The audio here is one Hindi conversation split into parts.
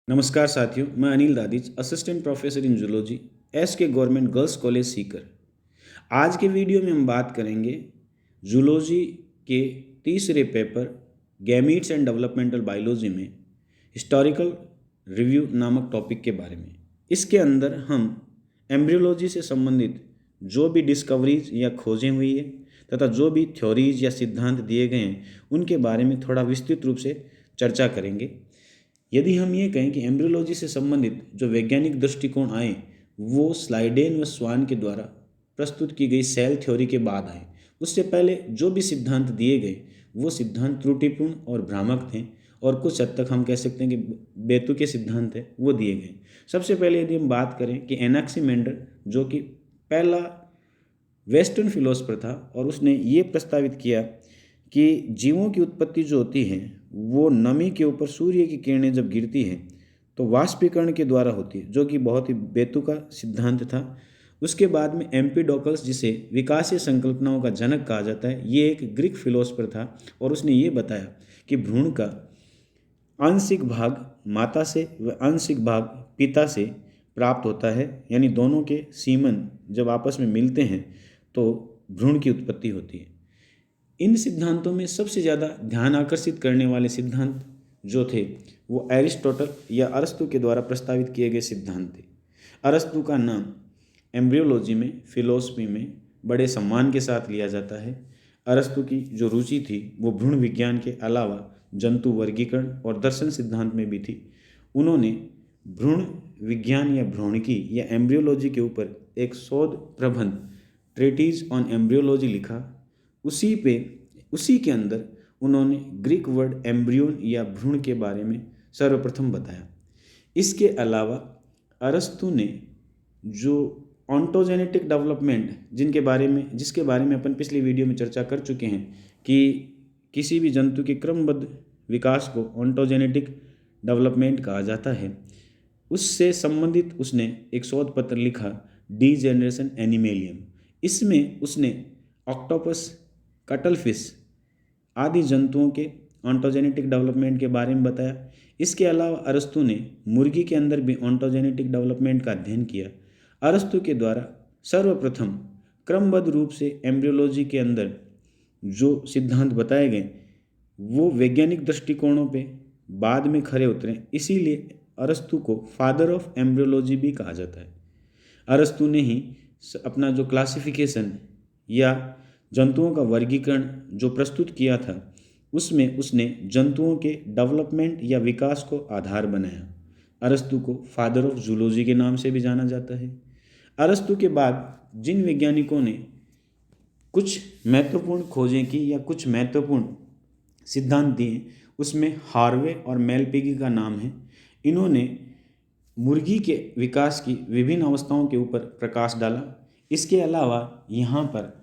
नमस्कार साथियों, मैं Anil Dadhich, assistant professor in zoology, SK government girls college Sikar. आज के वीडियो में हम बात करेंगे जूलॉजी के तीसरे paper gametes and developmental biology में हिस्टोरिकल रिव्यू नामक टॉपिक के बारे में। इसके अंदर हम एम्ब्रियोलॉजी से संबंधित जो भी डिस्कवरीज या खोजें हुई है तथा जो भी थ्योरीज या सिद्धांत दिए गए हैं उनके बारे में थोड़ा विस्तृत रूप से चर्चा करेंगे। यदि हम ये कहें कि एम्ब्रियोलॉजी से संबंधित जो वैज्ञानिक दृष्टिकोण आए वो स्लाइडेन व स्वान के द्वारा प्रस्तुत की गई सेल थ्योरी के बाद आए, उससे पहले जो भी सिद्धांत दिए गए वो सिद्धांत त्रुटिपूर्ण और भ्रामक थे और कुछ हद तक हम कह सकते हैं कि बेतुके सिद्धांत है वो दिए गए। सबसे पहले यदि हम बात करें कि एनाक्सीमेंडर जो कि पहला वेस्टर्न फिलोसफर था और उसने ये प्रस्तावित किया कि जीवों की उत्पत्ति जो होती है वो नमी के ऊपर सूर्य की किरणें जब गिरती हैं तो वाष्पीकरण के द्वारा होती है, जो कि बहुत ही बेतुका सिद्धांत था। उसके बाद में एम्पीडोकल्स, जिसे विकासीय संकल्पनाओं का जनक कहा जाता है, ये एक ग्रीक फिलोसफर था और उसने ये बताया कि भ्रूण का आंशिक भाग माता से व आंशिक भाग पिता से प्राप्त होता है, यानी दोनों के सीमन जब आपस में मिलते हैं तो भ्रूण की उत्पत्ति होती है। इन सिद्धांतों में सबसे ज़्यादा ध्यान आकर्षित करने वाले सिद्धांत जो थे वो अरिस्टोटल या अरस्तु के द्वारा प्रस्तावित किए गए सिद्धांत थे। अरस्तु का नाम एम्ब्रियोलॉजी में, फिलोसफी में बड़े सम्मान के साथ लिया जाता है। अरस्तु की जो रुचि थी वो भ्रूण विज्ञान के अलावा जंतु वर्गीकरण और दर्शन सिद्धांत में भी थी। उन्होंने भ्रूण विज्ञान या भ्रूणिकी या एम्ब्रियोलॉजी के ऊपर एक शोध प्रबंध ट्रेटीज ऑन एम्ब्रियोलॉजी लिखा। उसी के अंदर उन्होंने ग्रीक वर्ड एम्ब्रियोन या भ्रूण के बारे में सर्वप्रथम बताया। इसके अलावा अरस्तु ने जो ऑन्टोजेनेटिक डेवलपमेंट जिसके बारे में अपन पिछली वीडियो में चर्चा कर चुके हैं कि किसी भी जंतु के क्रमबद्ध विकास को ऑन्टोजेनेटिक डेवलपमेंट कहा जाता है, उससे संबंधित उसने एक शोध पत्र लिखा, डी जनरेशन एनिमेलियम। इसमें उसने ऑक्टोपस, कटलफिश आदि जंतुओं के ऑन्टोजेनेटिक डेवलपमेंट के बारे में बताया। इसके अलावा अरस्तु ने मुर्गी के अंदर भी ऑन्टोजेनेटिक डेवलपमेंट का अध्ययन किया। अरस्तु के द्वारा सर्वप्रथम क्रमबद्ध रूप से एम्ब्रियोलॉजी के अंदर जो सिद्धांत बताए गए वो वैज्ञानिक दृष्टिकोणों पे बाद में खरे उतरे, इसीलिए अरस्तु को फादर ऑफ एम्ब्रियोलॉजी भी कहा जाता है। अरस्तु ने ही अपना जो क्लासिफिकेशन या जंतुओं का वर्गीकरण जो प्रस्तुत किया था उसमें उसने जंतुओं के डेवलपमेंट या विकास को आधार बनाया। अरस्तु को फादर ऑफ जूलॉजी के नाम से भी जाना जाता है। अरस्तु के बाद जिन वैज्ञानिकों ने कुछ महत्वपूर्ण खोजें की या कुछ महत्वपूर्ण सिद्धांत दिए उसमें हार्वे और मेलपिगी का नाम है। इन्होंने मुर्गी के विकास की विभिन्न अवस्थाओं के ऊपर प्रकाश डाला। इसके अलावा यहाँ पर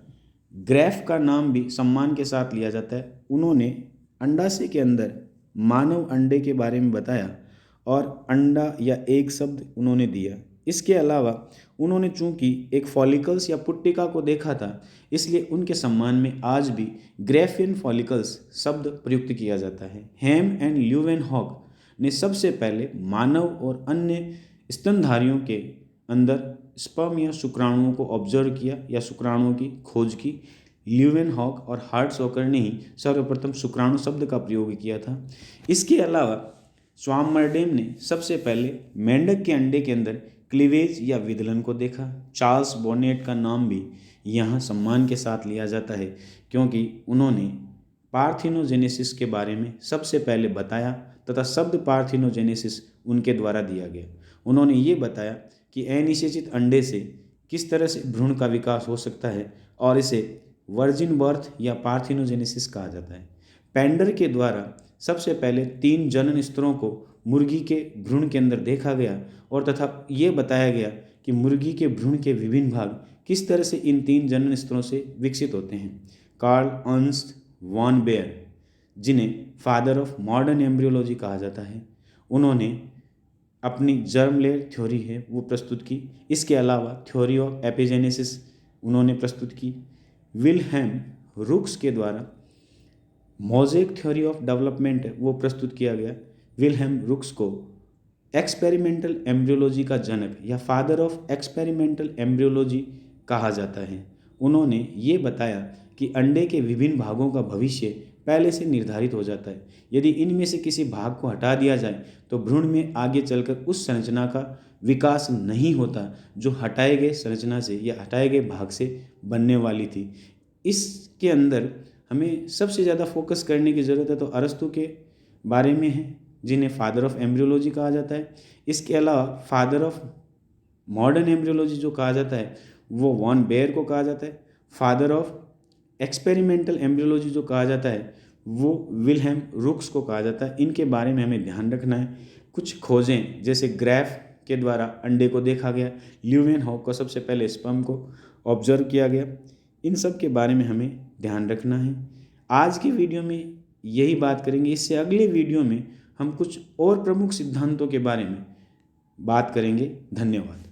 ग्रेफ का नाम भी सम्मान के साथ लिया जाता है। उन्होंने अंडाशय के अंदर मानव अंडे के बारे में बताया और अंडा या एक शब्द उन्होंने दिया। इसके अलावा उन्होंने चूंकि एक फॉलिकल्स या पुट्टिका को देखा था, इसलिए उनके सम्मान में आज भी ग्रेफियन फॉलिकल्स शब्द प्रयुक्त किया जाता है। हेम एंड ल्यूवेनहॉक ने सबसे पहले मानव और अन्य स्तनधारियों के अंदर स्पर्म या शुक्राणुओं को ऑब्जर्व किया या शुक्राणुओं की खोज की। ल्यूवेनहॉक और हार्ट्सऑकर ने ही सर्वप्रथम शुक्राणु शब्द का प्रयोग किया था। इसके अलावा स्वाममर्डेम ने सबसे पहले मेंढक के अंडे के अंदर क्लीवेज या विदलन को देखा। चार्ल्स बोनेट का नाम भी यहाँ सम्मान के साथ लिया जाता है क्योंकि उन्होंने पार्थिनोजेनेसिस के बारे में सबसे पहले बताया तथा शब्द पार्थिनोजेनेसिस उनके द्वारा दिया गया। उन्होंने ये बताया कि अनिषेचित अंडे से किस तरह से भ्रूण का विकास हो सकता है और इसे वर्जिन बर्थ या पार्थिनोजेनेसिस कहा जाता है। पेंडर के द्वारा सबसे पहले 3 जनन स्तरों को मुर्गी के भ्रूण के अंदर देखा गया और तथा ये बताया गया कि मुर्गी के भ्रूण के विभिन्न भाग किस तरह से इन 3 जनन स्तरों से विकसित होते हैं। कार्ल अर्न्स्ट वॉन बेयर, जिन्हें फादर ऑफ मॉडर्न एम्ब्रियोलॉजी कहा जाता है, उन्होंने अपनी जर्म लेयर थ्योरी है वो प्रस्तुत की। इसके अलावा थ्योरी ऑफ एपिजेनेसिस उन्होंने प्रस्तुत की। विल्हेम रुक्स के द्वारा मोज़ेक थ्योरी ऑफ डेवलपमेंट वो प्रस्तुत किया गया। विल्हेम रुक्स को एक्सपेरिमेंटल एम्ब्रियोलॉजी का जनक या फादर ऑफ एक्सपेरिमेंटल एम्ब्रियोलॉजी कहा जाता है। उन्होंने ये बताया कि अंडे के विभिन्न भागों का भविष्य पहले से निर्धारित हो जाता है। यदि इनमें से किसी भाग को हटा दिया जाए तो भ्रूण में आगे चलकर उस संरचना का विकास नहीं होता जो हटाए गए संरचना से या हटाए गए भाग से बनने वाली थी। इसके अंदर हमें सबसे ज़्यादा फोकस करने की ज़रूरत है तो अरस्तु के बारे में है, जिन्हें फादर ऑफ एम्ब्रियोलॉजी कहा जाता है। इसके अलावा फादर ऑफ मॉडर्न एम्ब्रियोलॉजी जो कहा जाता है वो वॉन बेयर को कहा जाता है। फादर ऑफ एक्सपेरिमेंटल एम्ब्रियोलॉजी जो कहा जाता है वो विल्हेम रुक्स को कहा जाता है। इनके बारे में हमें ध्यान रखना है। कुछ खोजें जैसे ग्रैफ के द्वारा अंडे को देखा गया, ल्यूवेनहॉक को सबसे पहले स्पर्म को ऑब्जर्व किया गया, इन सब के बारे में हमें ध्यान रखना है। आज की वीडियो में यही बात करेंगे। इससे अगले वीडियो में हम कुछ और प्रमुख सिद्धांतों के बारे में बात करेंगे। धन्यवाद।